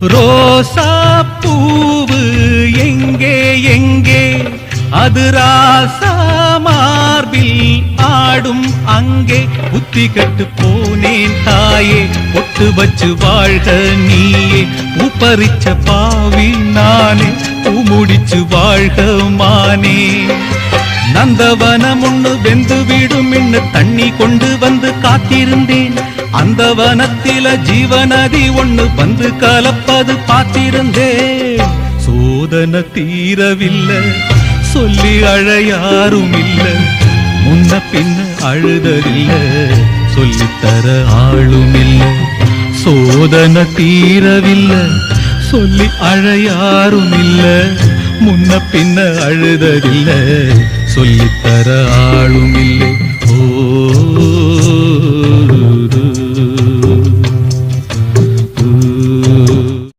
ரோசா பூவு எங்கே எங்கே அது ராசா மார்பில் ஆடும் அங்கே புத்தி கட்டு போனேன் தாயே பொட்டு வச்சு வாழ்க நீயே உப்பரிச்ச பாவி நானே முடிச்சு வாழ்க மானே நந்தவனம் ஒண்ணு வெந்து விடும் என்று தண்ணி கொண்டு வந்து காத்திருந்தேன் அந்த வனத்தில ஜீவநதி ஒண்ணு வந்து கலப்பது பார்த்திருந்தேன் சோதனை தீரவில்லை சொல்லி அழ யாரும் இல்ல முன்ன பின்ன அழுததில்ல சொல்லித்தர ஆளும் இல்ல சோதனை தீரவில்லை சொல்லி அழ யாரும் இல்ல முன்ன பின்ன அழுததில்ல சொல்லித்தர ஆளும் இல்லை ஓ